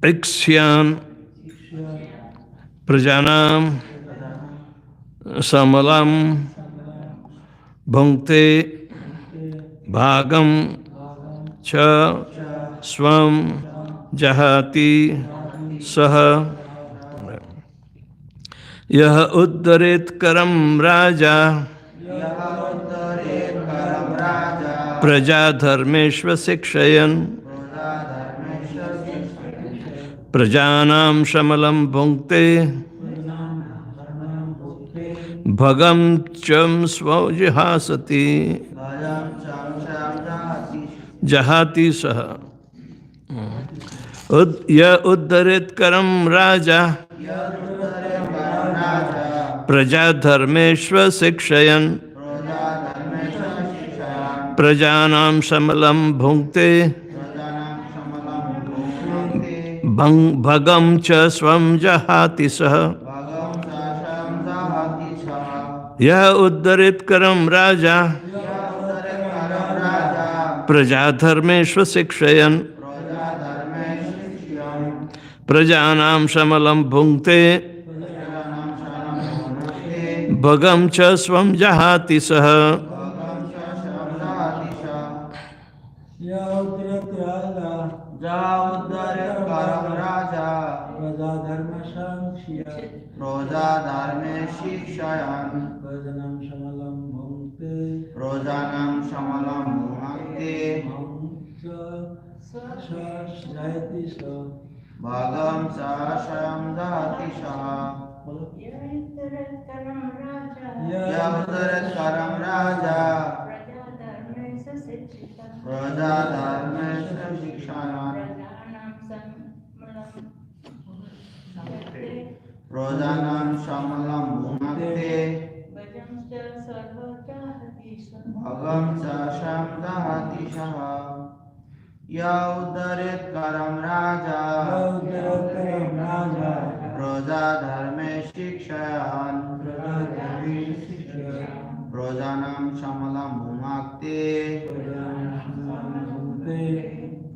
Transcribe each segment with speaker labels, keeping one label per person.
Speaker 1: Iksyan Prajanam Samalam Bhunkte Bhagam Cha Swam Jahati Saha Yah Uddaret Karam Raja Praja Dharmeshva Sikshayan Prajanam Shamalam Bhunkte Bhagam Cham Svajahasati Jahati Saha Ya Uddaret Karam Raja Praja Dharmeshva Sikshayan Prajanam Shamalam Bhunkte Bhagam Cha Swam Jahati Saha Ya Uddarit Karam Raja Praja Dharmeshva Sikshayan Prajanam Shamalam Bhunkte Bhagam Cha Swam Jahati Saha
Speaker 2: Rojanam Shamalam Bhunakte Bhagam Sashayam Jahati Saha Yavdarat Karam Raja Praja Dharmesha Shikshayan Rojanam Shamalam Bhunakte Bhagam Sasham Jahati Saha Yaudarit Karam Raja Praja Dharme Shikshayan Prajanam Shamalam Bhumakte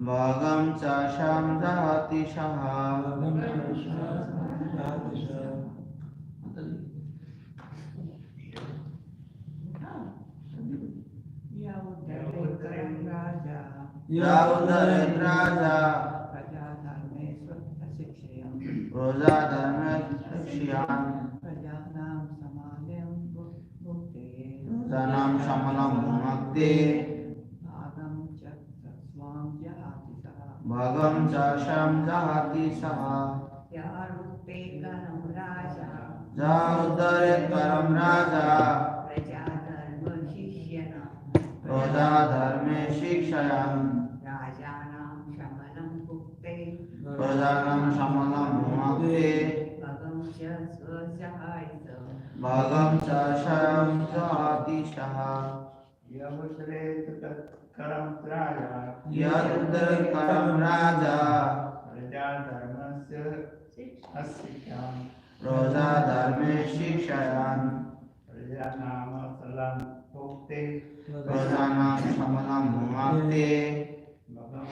Speaker 2: Bhagam Sasham Jahati Saha Yaudarit Raja Praja Dharme Shikshayan Prajanam Shamalam Bhumakte Bhagam Sasham Jahati Saha Yaudarit Karam Raja Praja Dharme Shikshayan Prajanam Shamalam Bhumakte Bhagam Sashayam Jahati Saha Yavudret Karam Raja Praja Dharme Shikshayan Prajanam Shamalam Bhumakte Bhagam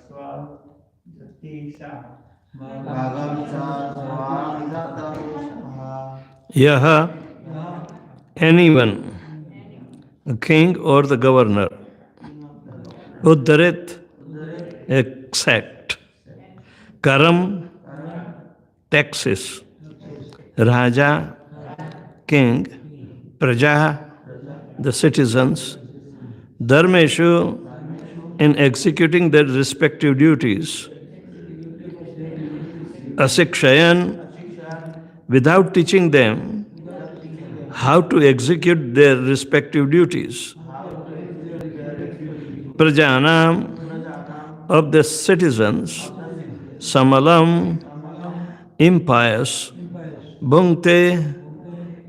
Speaker 2: Swam Jahati Saha
Speaker 1: Yaha anyone, a king or the governor, Uddarit exact, Karam taxes, Raja king, Praja the citizens, Dharmeshu in executing their respective duties, Asikshayan without teaching them how to execute their respective duties, Prajanam of the citizens, Samalam impious, Bhunkte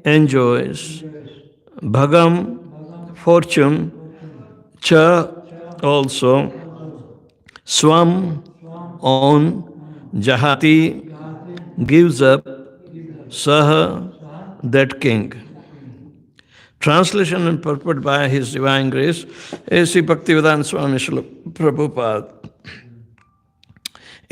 Speaker 1: enjoys, Bhagam fortune, Cha also, Swam on, Jahati gives up, Saha that king. Translation and purport by His Divine Grace, A.C. Bhaktivedanta Swami Srila Prabhupada.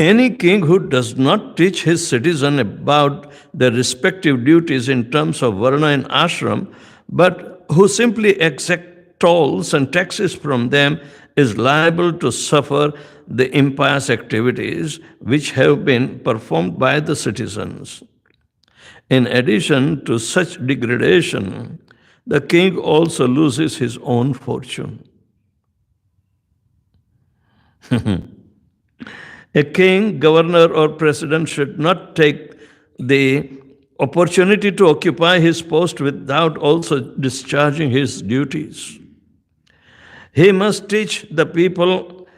Speaker 1: Any king who does not teach his citizen about their respective duties in terms of varna and ashram, but who simply exact tolls and taxes from them, is liable to suffer the impious activities which have been performed by the citizens. In addition to such degradation, the king also loses his own fortune. A king, governor, or president should not take the opportunity to occupy his post without also discharging his duties. He must teach the people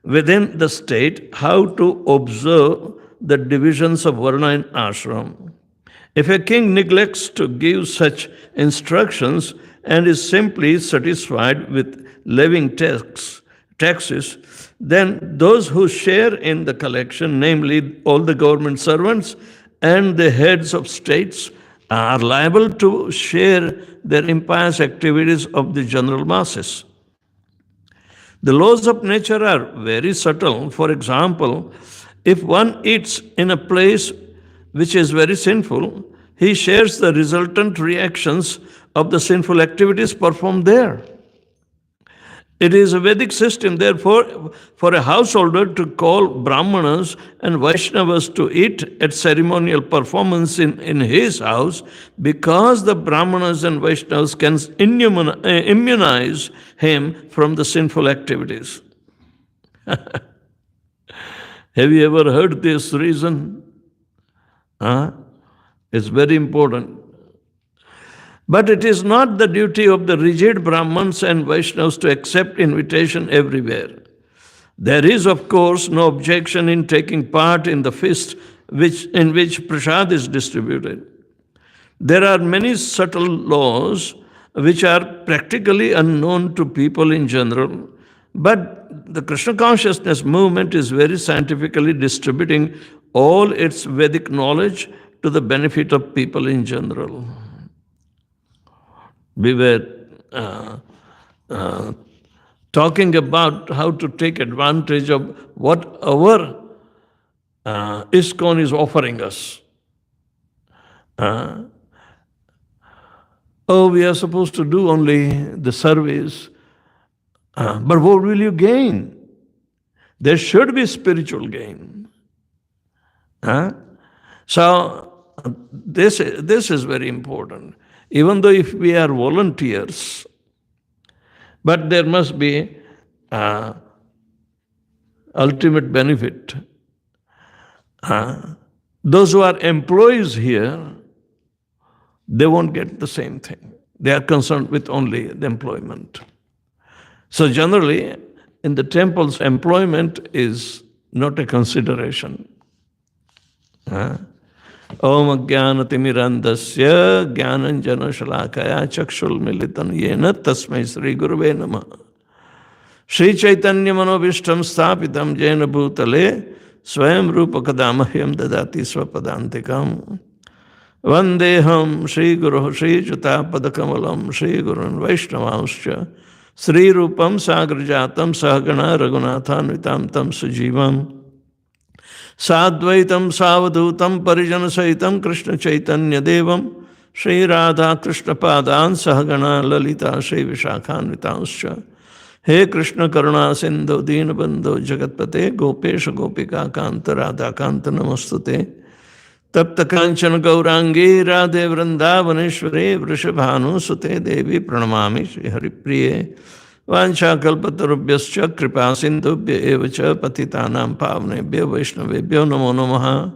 Speaker 1: within the state how to observe the divisions of varna and ashram. If a king neglects to give such instructions and is simply satisfied with levying taxes, then those who share in the collection, namely all the government servants and the heads of states, are liable to share their impious activities of the general masses. The laws of nature are very subtle. For example, if one eats in a place which is very sinful, he shares the resultant reactions of the sinful activities performed there. It is a Vedic system, therefore, for a householder to call Brahmanas and Vaishnavas to eat at ceremonial performance in his house, because the Brahmanas and Vaishnavas can immunize him from the sinful activities. Have you ever heard this reason? It's very important. But it is not the duty of the rigid Brahmins and Vaishnavas to accept invitation everywhere. There is, of course, no objection in taking part in the feast in which prasad is distributed. There are many subtle laws which are practically unknown to people in general, but the Krishna consciousness movement is very scientifically distributing all its Vedic knowledge to the benefit of people in general. We were talking about how to take advantage of what our ISKCON is offering us. We are supposed to do only the service, but what will you gain? There should be spiritual gain. So this is very important. Even though if we are volunteers, but there must be ultimate benefit. Those who are employees here, they won't get the same thing. They are concerned with only the employment. So generally, in the temples, employment is not a consideration. Om Jnanatimirandasya Jnananjana Shalakaya Chakshul Militan Yena Tasmai Sri Guruve Namah. Sri Chaitanya Manobishtam Sthapitam Jena Bhutale Swayam Rupa Kadamahyam Dadati Swapadantikam Vandeham Sri Guru Sri Juta Padakamalam Sri Gurun Vaishnavanscha Sri Rupam Sagrajatam Sahagana Raghunathanvitam Tam Sujivam Sadvaitam Savadutam Parijana Saitam Krishna Chaitanya Devam Sri Radha Krishna Padan Sahagana Lalita Sri Vishakhanvitanscha He Krishna Karuna Sindhu Deenabandhu Jagatpate Gopesha Gopika Kanta Radha Kanta Namastute Tapta Kanchana Gaurangi Radhe Vrindavaneshware Vrishabhanu Sute Devi Pranamami Sri Haripriye Vancha kalpatarubhyascha kripa sindhubhya evacha patitanam pavnebhya vaishnavebhyo namo namaha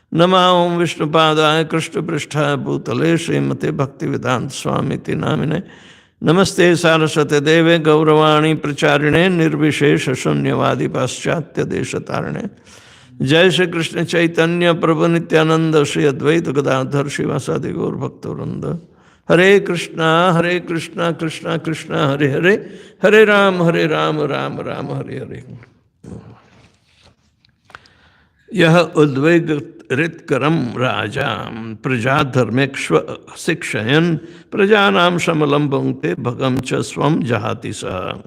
Speaker 1: Nama Om Vishnupadaya Krishna Prishtha Bhutale Srimate Bhaktivedanta Swami Namine Namaste Saraswate Deve Gauravani Pracharine Nirvishesha Shunyavadi Paschatya Deshatarine Jai Shri Krishna Chaitanya Prabhu Nityananda Shri Advaita Gadadhar Shivasadi Gaur Bhaktaranda Hare Krishna, Krishna Krishna, Hare Hare, Hare Ram, Ram Ram, Hare Hare. Yah udveg ritkaram raja praja dharmekshva sikshayan prajanam shamalam bhangte bhagam cha swam jahati sa.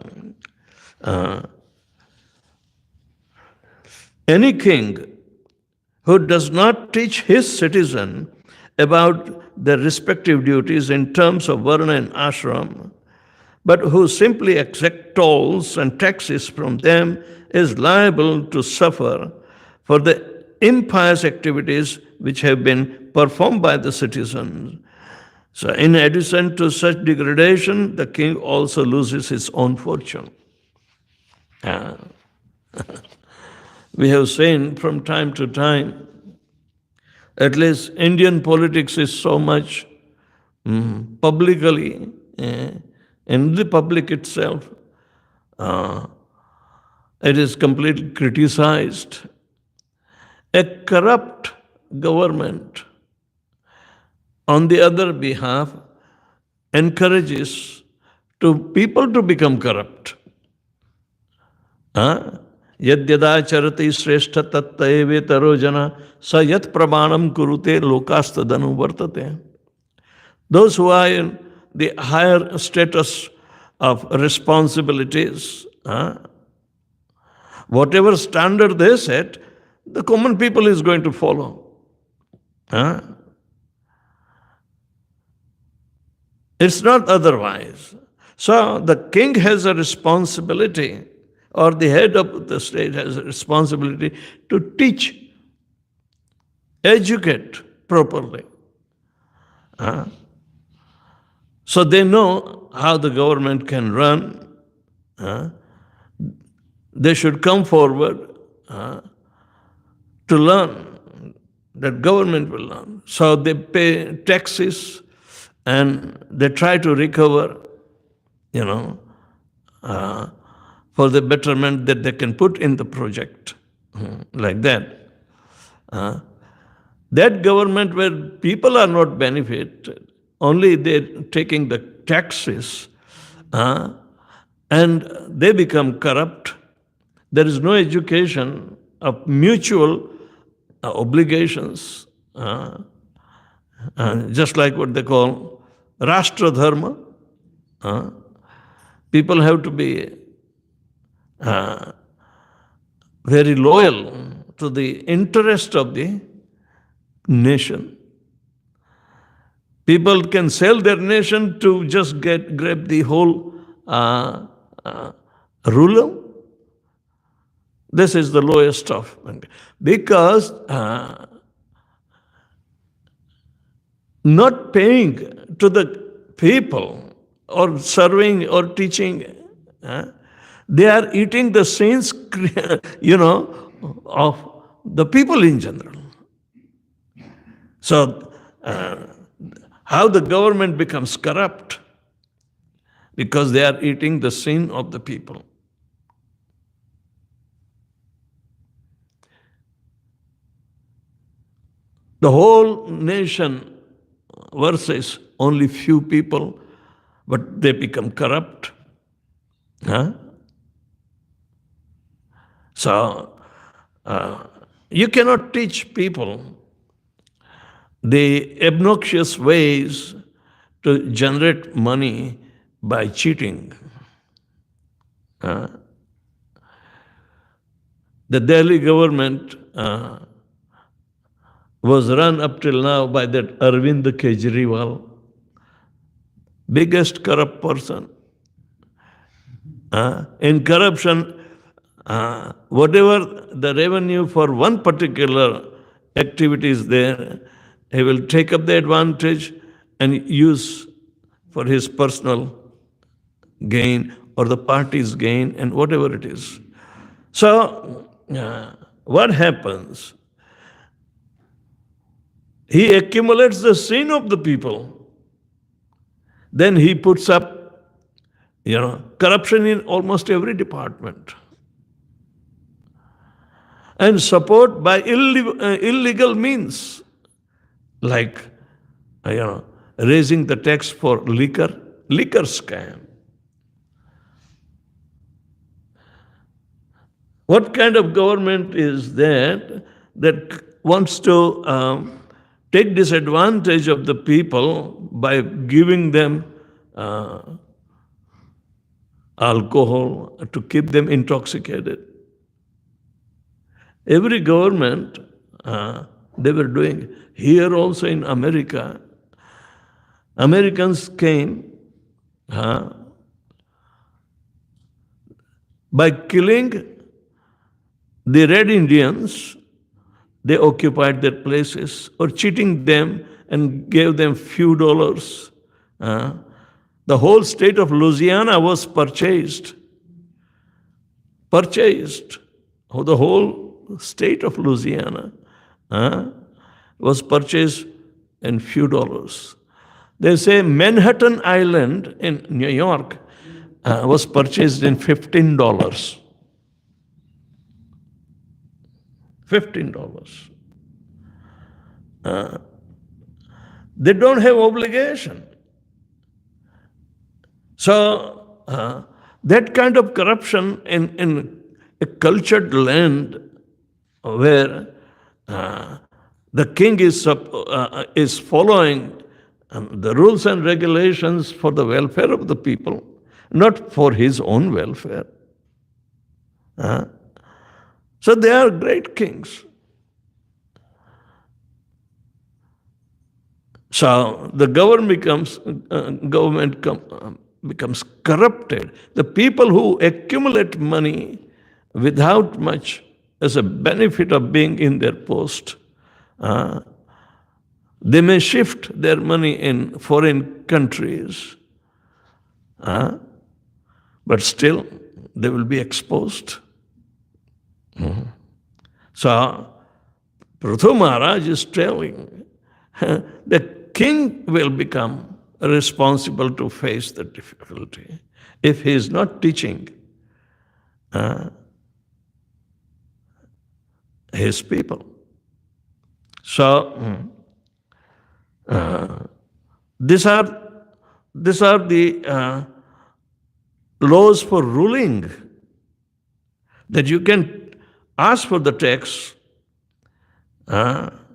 Speaker 1: Any king who does not teach his citizen about their respective duties in terms of varna and ashram, but who simply exact tolls and taxes from them is liable to suffer for the impious activities which have been performed by the citizens. So in addition to such degradation, the king also loses his own fortune. Ah. We have seen from time to time, at least Indian politics is so much publicly, in the public itself, it is completely criticized. A corrupt government, on the other behalf, encourages people to become corrupt. Yadyadacharati shrestha tattva tarojana sayat pramanam kurute lokastadanu vartate. Those who are in the higher status of responsibilities, whatever standard they set, the common people is going to follow. It's not otherwise. So the king has a responsibility, or the head of the state has a responsibility to teach, educate properly. So they know how the government can run. They should come forward to learn, that government will learn. So they pay taxes and they try to recover, for the betterment that they can put in the project, like that. That government where people are not benefited, only they're taking the taxes, and they become corrupt. There is no education of mutual obligations, just like what they call Rashtra Dharma. People have to be very loyal to the interest of the nation. People can sell their nation to just grab the whole ruler. This is the lowest of, because not paying to the people or serving or teaching, they are eating the sins, of the people in general. So, how the government becomes corrupt? Because they are eating the sin of the people. The whole nation versus only few people, but they become corrupt. So, you cannot teach people the obnoxious ways to generate money by cheating. The Delhi government was run up till now by that Arvind Kejriwal, biggest corrupt person. In corruption, whatever the revenue for one particular activity is there, he will take up the advantage and use for his personal gain or the party's gain and whatever it is. So, what happens? He accumulates the sin of the people. Then he puts up, corruption in almost every department. And support by illegal means, like, raising the tax for liquor scam. What kind of government is that wants to take disadvantage of the people by giving them alcohol to keep them intoxicated? Every government, they were doing. Here also in America, Americans came by killing the Red Indians. They occupied their places, or cheating them and gave them few dollars. The whole state of Louisiana was purchased. The whole state of Louisiana was purchased in few dollars. They say Manhattan Island in New York was purchased in $15. $15. They don't have obligation. So that kind of corruption in a cultured land where the king is following the rules and regulations for the welfare of the people, not for his own welfare. So they are great kings. So the government becomes corrupted. The people who accumulate money without much as a benefit of being in their post, they may shift their money in foreign countries, but still they will be exposed. So Prithu Maharaj is telling the king will become responsible to face the difficulty if he is not teaching his people. So these are the laws for ruling, that you can ask for the tax,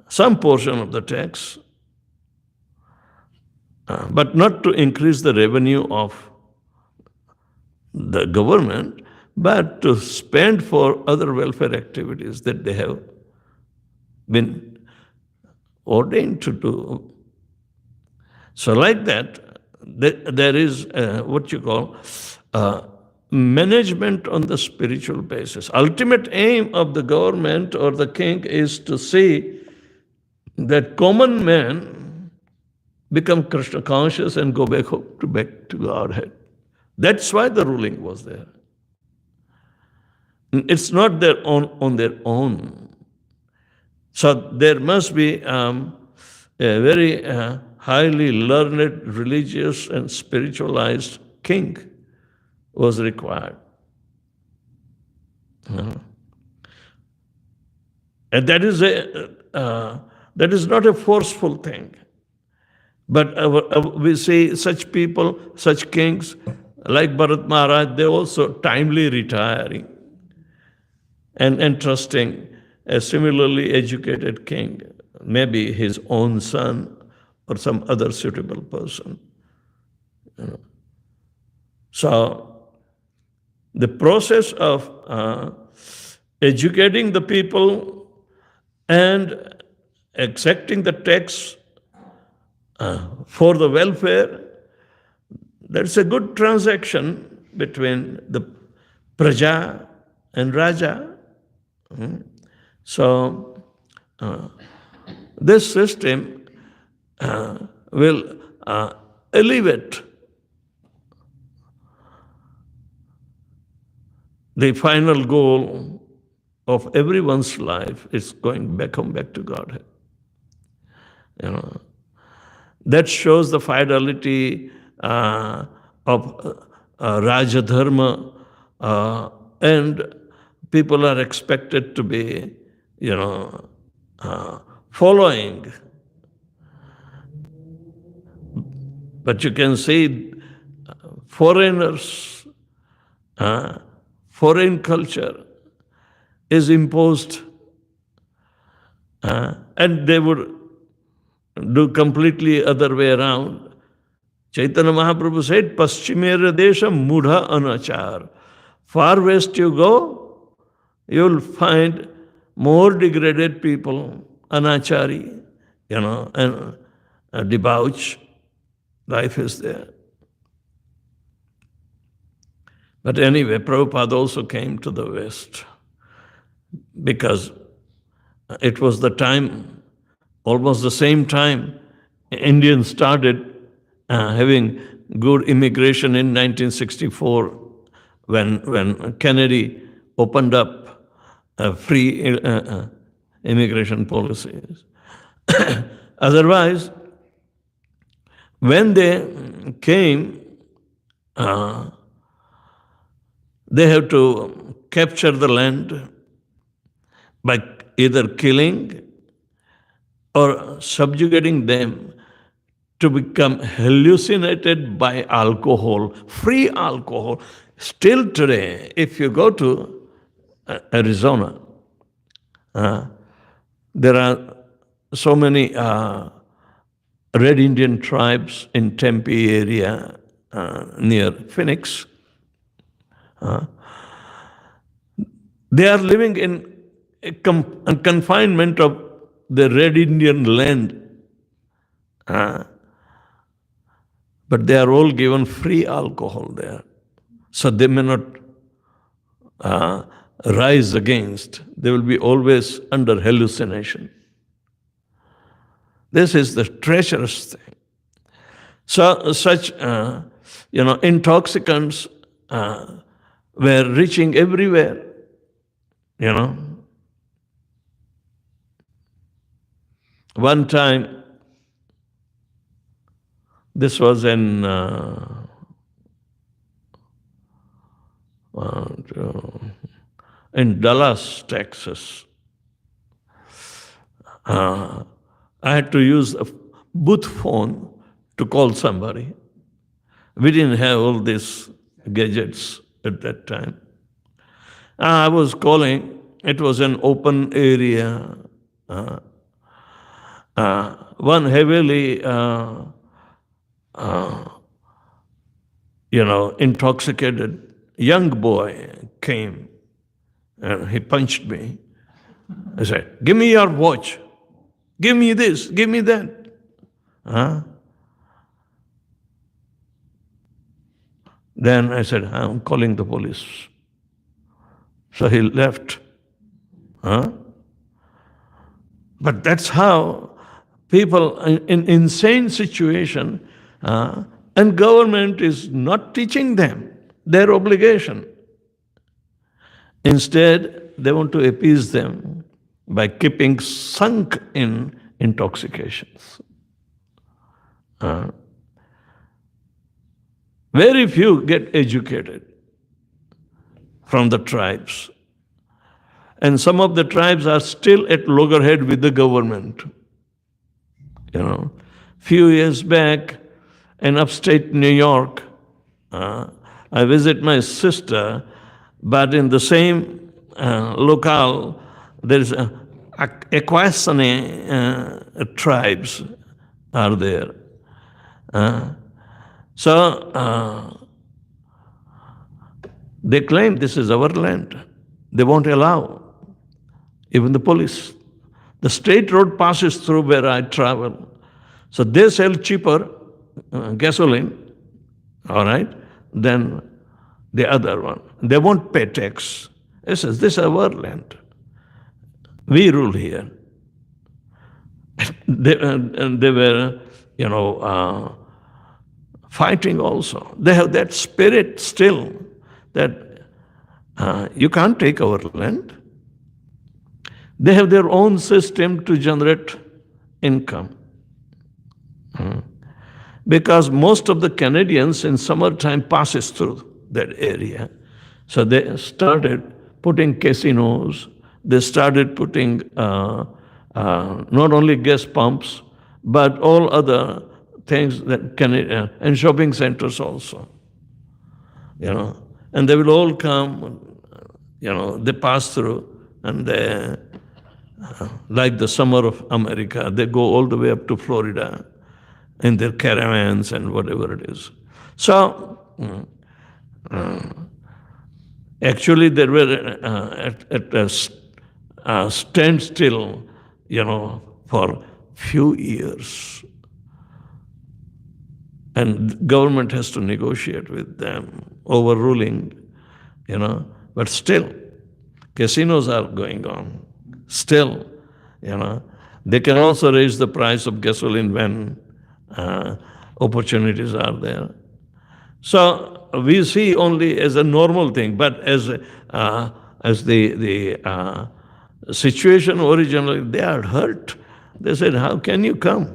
Speaker 1: some portion of the tax, but not to increase the revenue of the government, but to spend for other welfare activities that they have been ordained to do. So like that, there is what you call management on the spiritual basis. Ultimate aim of the government or the king is to see that common man become Krishna conscious and go back to Godhead. That's why the ruling was there. It's not on their own. So there must be a very highly learned, religious, and spiritualized king was required. And that is not a forceful thing. But we see such people, such kings, like Bharat Maharaj, they also timely retiring and entrusting a similarly educated king, maybe his own son or some other suitable person. So the process of educating the people and accepting the tax for the welfare, that's a good transaction between the Praja and Raja. So this system will elevate the final goal of everyone's life is going back to Godhead. That shows the fidelity of Raja Dharma, and people are expected to be, following. But you can see foreigners, foreign culture is imposed, and they would do completely other way around. Chaitanya Mahaprabhu said, Paschimera Desha Mudha Anachar. Far west you go, you'll find more degraded people, anachari, and debauch, life is there. But anyway, Prabhupada also came to the West because it was the time, almost the same time, Indians started having good immigration in 1964 when Kennedy opened up free immigration policies. Otherwise, when they came, they have to capture the land by either killing or subjugating them to become hallucinated by alcohol, free alcohol. Still today, if you go to Arizona, there are so many Red Indian tribes in Tempe area near Phoenix. They are living in a confinement of the Red Indian land. But they are all given free alcohol there. So they may not rise against. They will be always under hallucination. This is the treacherous thing. So such, intoxicants were reaching everywhere, One time, this was in Dallas, Texas. I had to use a booth phone to call somebody. We didn't have all these gadgets at that time. I was calling. It was an open area. One heavily intoxicated young boy came and he punched me. I said, "Give me your watch. Give me this. Give me that." Then I said, "I'm calling the police." So he left. But that's how people in insane situation, and government is not teaching them their obligation. Instead, they want to appease them by keeping sunk in intoxications. Very few get educated from the tribes. And some of the tribes are still at loggerhead with the government. Few years back in upstate New York, I visit my sister, but in the same locale, there is ISKCON tribes are there. So they claim this is our land. They won't allow. Even the police. The state road passes through where I travel. So they sell cheaper gasoline, all right, than the other one. They won't pay tax. It says, this is our land. We rule here. They were, fighting also. They have that spirit still that you can't take our land. They have their own system to generate income. Because most of the Canadians in summertime passes through that area. So they started putting casinos, they started putting not only gas pumps, but all other things that and shopping centers also. And they will all come, they pass through, and they, like the summer of America, they go all the way up to Florida in their caravans and whatever it is. So, actually there were, at stand still, for few years. And government has to negotiate with them, overruling, but still, casinos are going on. Still, they can also raise the price of gasoline when opportunities are there. So we see only as a normal thing, but as the situation originally, they are hurt. They said, "How can you come?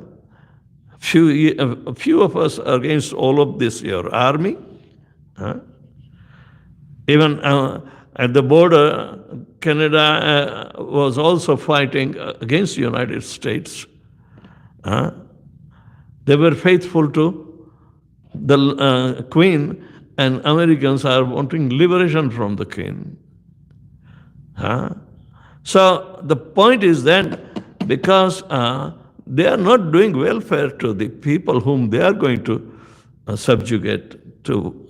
Speaker 1: A few of us against all of this, your army." Even at the border, Canada was also fighting against the United States. They were faithful to the Queen, and Americans are wanting liberation from the Queen. So the point is that because they are not doing welfare to the people whom they are going to subjugate to,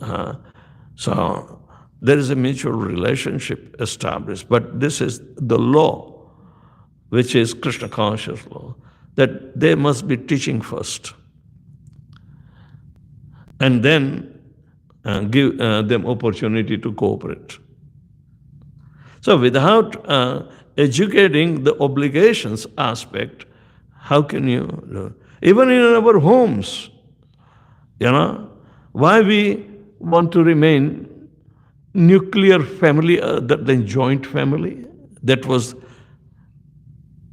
Speaker 1: so there is a mutual relationship established. But this is the law, which is Krishna conscious law, that they must be teaching first, and then give them opportunity to cooperate. So without educating the obligations aspect, how can you do? Even in our homes, why we want to remain nuclear family than joint family? That was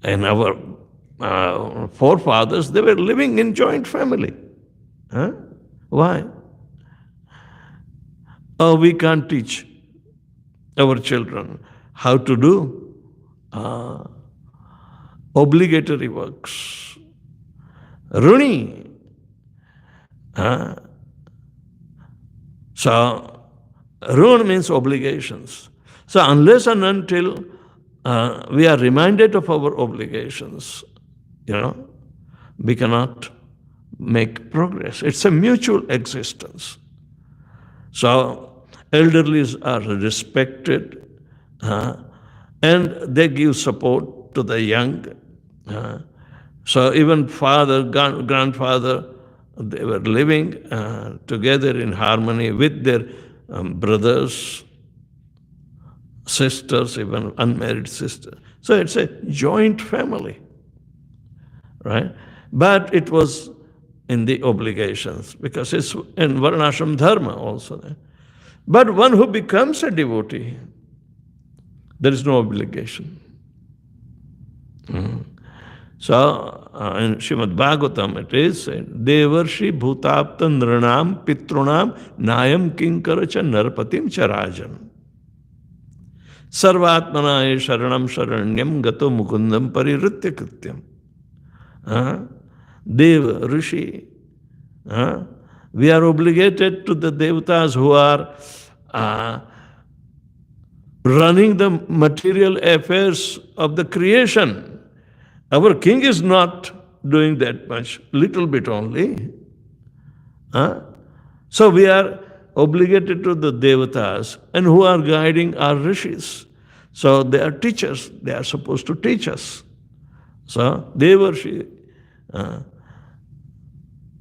Speaker 1: in our forefathers, they were living in joint family. Why? Oh, we can't teach our children how to do obligatory works. Runi. So, run means obligations. So, unless and until we are reminded of our obligations, we cannot make progress. It's a mutual existence. So, elderlies are respected, and they give support to the young. So even father, grandfather, they were living together in harmony with their brothers, sisters, even unmarried sisters. So it's a joint family, right? But it was in the obligations, because it's in Varnashram Dharma also. But one who becomes a devotee, there is no obligation. So in Srimad Bhagavatam it is said, Devarshi bhutapta nranam pitrunam nayam kinkaracha narpatim charajan. Sarvatmanaye sharanam sharanyam gato mukundam parirutya krityam. Deva, Rishi. We are obligated to the devatas who are running the material affairs of the creation. Our king is not doing that much, little bit only. So we are obligated to the devatas, and who are guiding our rishis. So they are teachers, they are supposed to teach us. So Devarshi,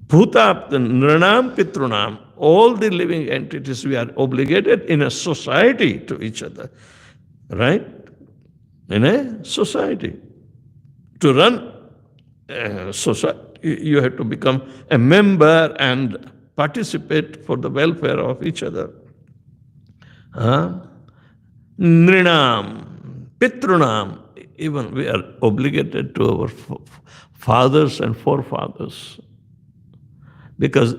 Speaker 1: Bhutapta, Nranam, Pitrunam, all the living entities, we are obligated in a society to each other, right? In a society. To run a society, you have to become a member and participate for the welfare of each other. Nrinam, Pitrunam, even we are obligated to our fathers and forefathers, because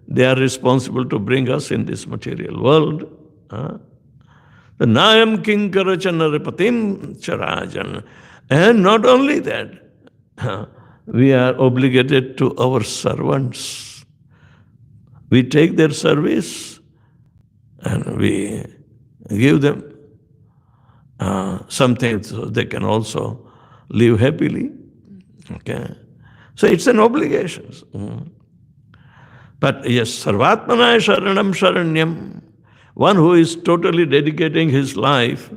Speaker 1: they are responsible to bring us in this material world. The Nayam Kinkaracha Narapatim Charajan. And not only that, we are obligated to our servants. We take their service and we give them something so they can also live happily. Okay, so it's an obligation. But yes, Sarvatmanaya Sharanam Sharanyam, one who is totally dedicating his life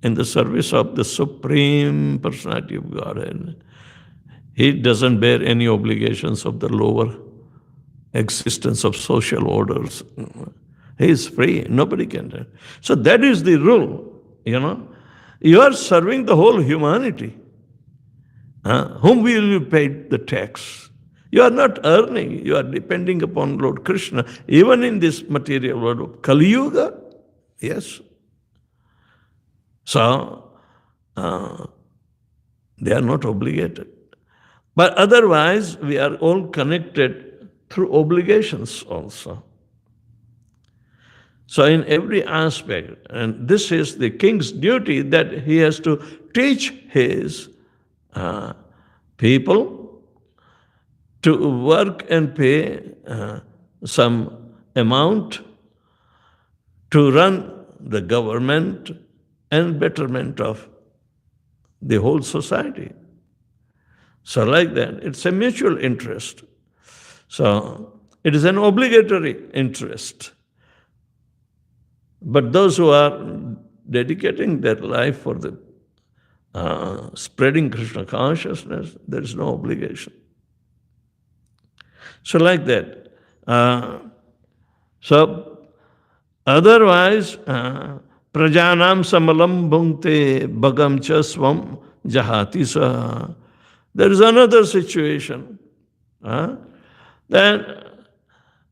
Speaker 1: in the service of the Supreme Personality of Godhead. He doesn't bear any obligations of the lower existence of social orders. He is free. Nobody can do it. So that is the rule, You are serving the whole humanity. Whom will you pay the tax? You are not earning. You are depending upon Lord Krishna. Even in this material world of Kali Yuga, yes. So, they are not obligated. But otherwise, we are all connected through obligations also. So in every aspect, and this is the king's duty, that he has to teach his people to work and pay some amount to run the government and betterment of the whole society. So like that, it's a mutual interest. So it is an obligatory interest. But those who are dedicating their life for the spreading Krishna consciousness, there is no obligation. So like that. So otherwise, prajanam samalam bhungte bhagam cha svam jahati sa. There is another situation. Then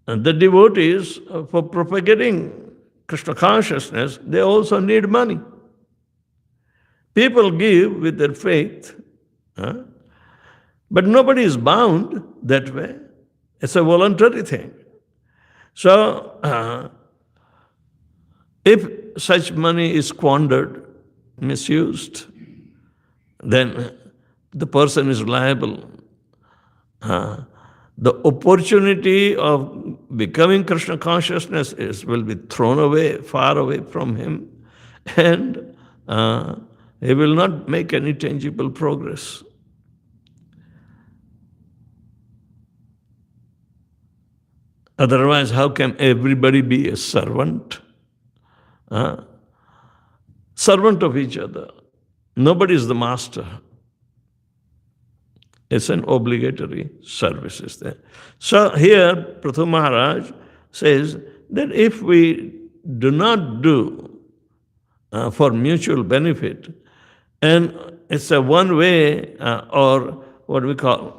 Speaker 1: the devotees, for propagating Krishna consciousness, they also need money. People give with their faith, but nobody is bound that way. It's a voluntary thing. So, if such money is squandered, misused, then the person is liable. The opportunity of becoming Krishna consciousness will be thrown away, far away from him, and he will not make any tangible progress. Otherwise, how can everybody be a servant? Servant of each other. Nobody is the master. It's an obligatory service is there. So here, Prathu Maharaj says that if we do not do for mutual benefit, and it's a one-way or what we call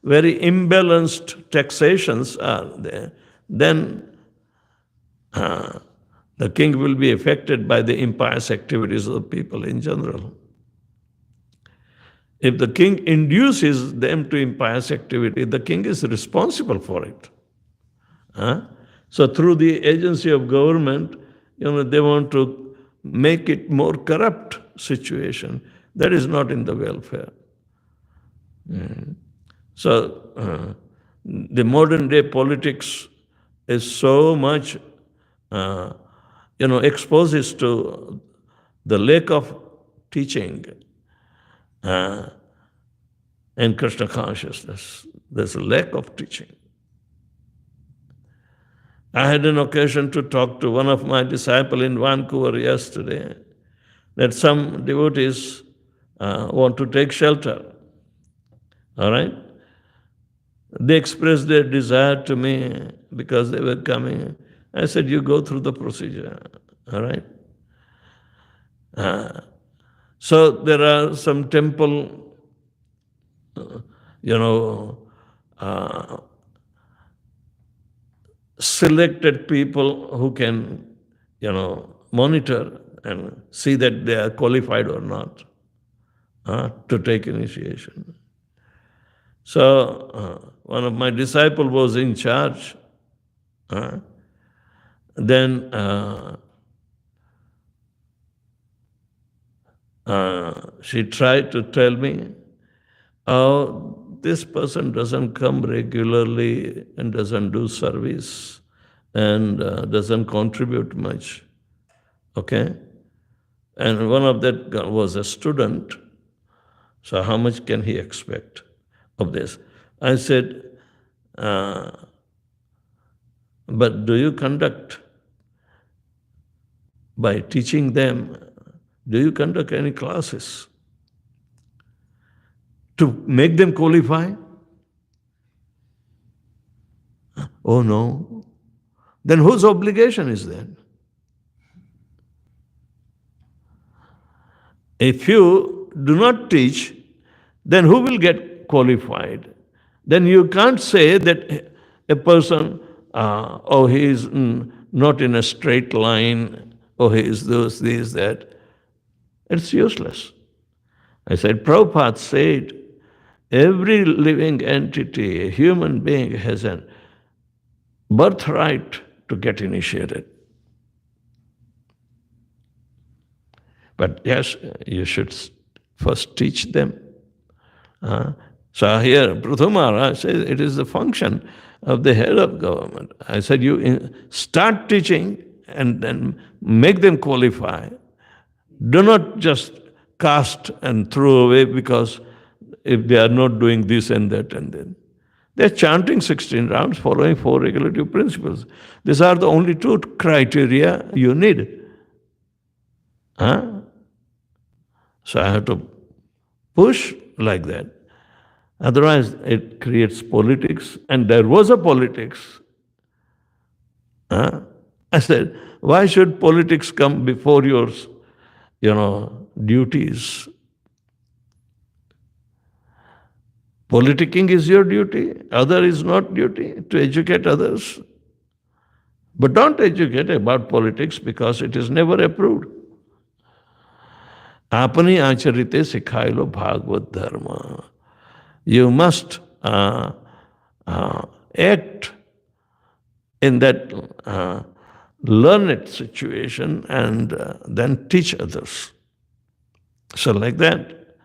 Speaker 1: very imbalanced taxations are there, then the king will be affected by the impious activities of the people in general. If the king induces them to impious activity, the king is responsible for it. So through the agency of government, they want to make it more corrupt situation. That is not in the welfare. So the modern day politics is so much, exposes to the lack of teaching and Krishna consciousness. There's a lack of teaching. I had an occasion to talk to one of my disciples in Vancouver yesterday, that some devotees want to take shelter. All right? They expressed their desire to me because they were coming. I said, you go through the procedure. All right? So there are some temple, selected people who can, monitor and see that they are qualified or not to take initiation. So one of my disciples was in charge. Then she tried to tell me, oh, this person doesn't come regularly and doesn't do service and doesn't contribute much. Okay? And one of that was a student. So how much can he expect of this? I said, but do you conduct by teaching them Do you conduct any classes to make them qualify? Oh no. Then whose obligation is that? If you do not teach, then who will get qualified? Then you can't say that a person, he is not in a straight line, he is this, that. It's useless. I said, Prabhupada said, every living entity, a human being, has a birthright to get initiated. But yes, you should first teach them. So here, Prithu Maharaj says it is the function of the head of government. I said, you start teaching and then make them qualify. Do not just cast and throw away because if they are not doing this and that and then. They are chanting 16 rounds, following 4 regulative principles. These are the only 2 criteria you need. So I have to push like that. Otherwise, it creates politics, and there was a politics. I said, why should politics come before your, duties? Politicking is your duty, other is not duty, to educate others. But don't educate about politics because it is never approved. Apani acharite sikhailo bhagavad dharma. You must act in that learned situation and then teach others. So like that,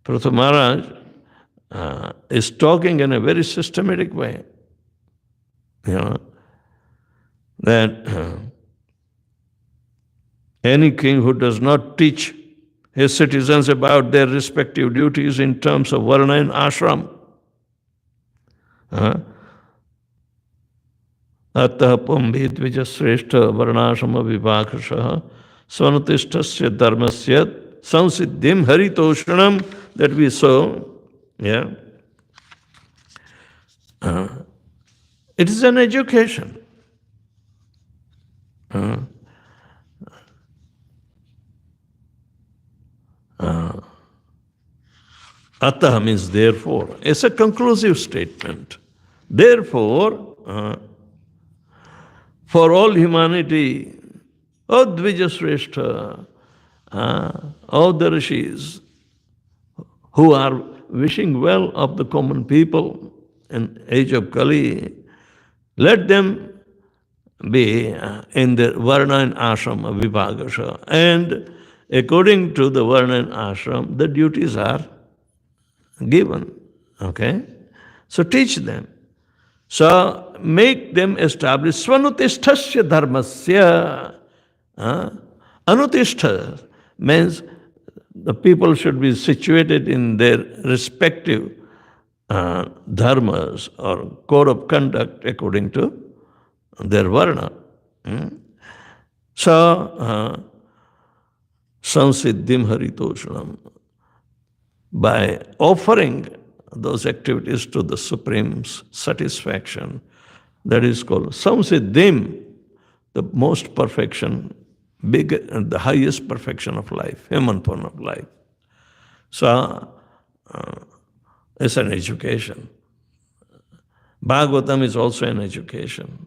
Speaker 1: Prithu Maharaj is talking in a very systematic way. That any king who does not teach his citizens about their respective duties in terms of varna and ashram, Attah pumbhi dvijasreshta varnashama vibhakasha svanutishtasya dharmasya samsiddhim haritoshanam, that we saw. Yeah. It is an education. Atah means therefore. It's a conclusive statement. Therefore, for all humanity, O Dvijasreshta, all the rishis who are wishing well of the common people in age of Kali, let them be in the Varna and Ashram Vibhagasha. And according to the Varna and Ashram, the duties are given. Okay? So teach them. So make them establish Svanutishtasya dharmasya. Anutishta means the people should be situated in their respective dharmas or code of conduct according to their varna. So, samsiddhim haritoshanam. By offering those activities to the Supreme's satisfaction, that is called samsiddhim, the most perfection, the highest perfection of life, human form of life. So, it's an education. Bhagavatam is also an education,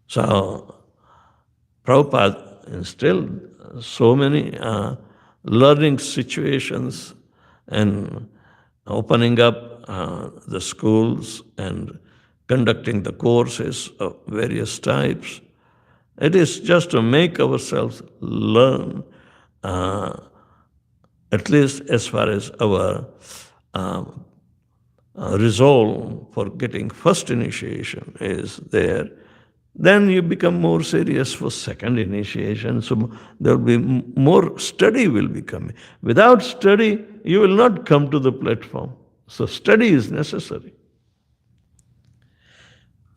Speaker 1: So, Prabhupada instilled so many learning situations and opening up the schools and conducting the courses of various types. It is just to make ourselves learn, at least as far as our resolve for getting first initiation is there. Then you become more serious for second initiation. So there will be more study will be coming. Without study, you will not come to the platform. So study is necessary.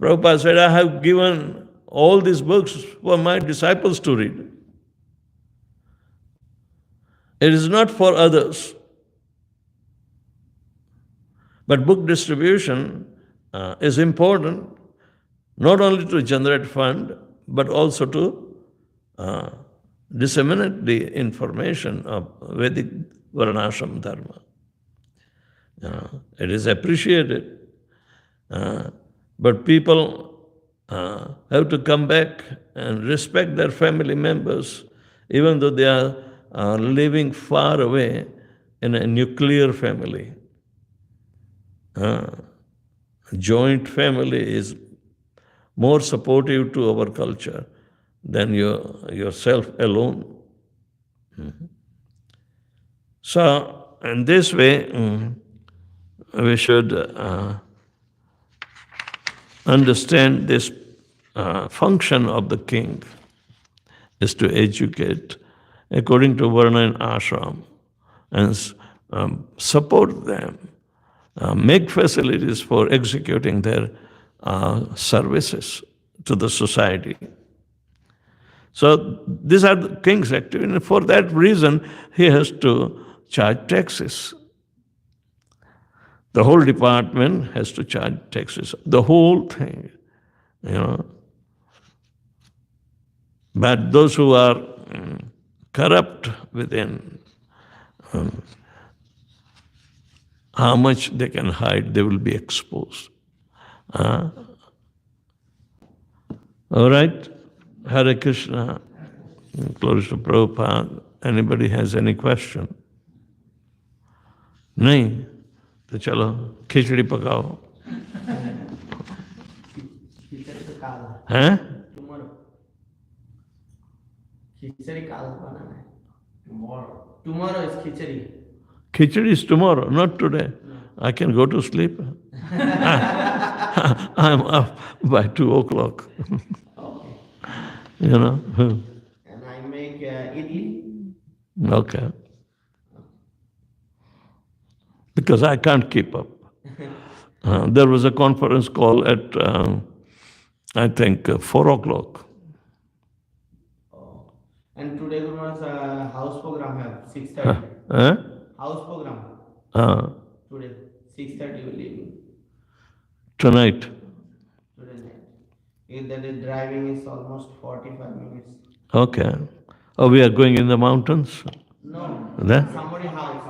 Speaker 1: Prabhupada said, I have given all these books for my disciples to read. It is not for others. But book distribution is important not only to generate fund, but also to disseminate the information of Vedic Varnashram Dharma. It is appreciated. But people have to come back and respect their family members, even though they are living far away in a nuclear family. Joint family is more supportive to our culture than yourself alone. So, in this way, we should understand this function of the king is to educate according to Varna and Ashram and support them, make facilities for executing their services to the society. So these are the king's activities, and for that reason he has to charge taxes. The whole department has to charge taxes, the whole thing, But those who are corrupt within, how much they can hide, they will be exposed. All right? Hare Krishna. Glory to Prabhupada. Anybody has any question? नहीं तो चलो खिचड़ी पकाओ हैं
Speaker 2: खिचड़ी काल बनाना है tomorrow is khichdi.
Speaker 1: Khichdi is tomorrow, not today. I can go to sleep. I'm up by 2 o'clock.
Speaker 2: Okay.
Speaker 1: And
Speaker 2: I make idli.
Speaker 1: Okay. Because I can't keep up. There was a conference call at, I think, 4 o'clock.
Speaker 2: Oh. And today Guru Maharaj house program have 6:30. House program. Today 6:30 will leave.
Speaker 1: Tonight.
Speaker 2: Today night. If that is driving is almost 45 minutes.
Speaker 1: Okay. Oh, we are going in the mountains?
Speaker 2: No.
Speaker 1: There?
Speaker 2: Somebody house.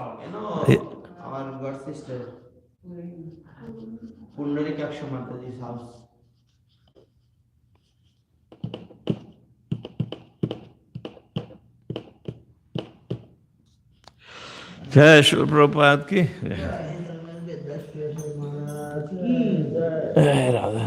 Speaker 2: Our God sister. Pundari Kaksha Mataji's house.
Speaker 1: जय श्री प्रभुपाद की जय राधा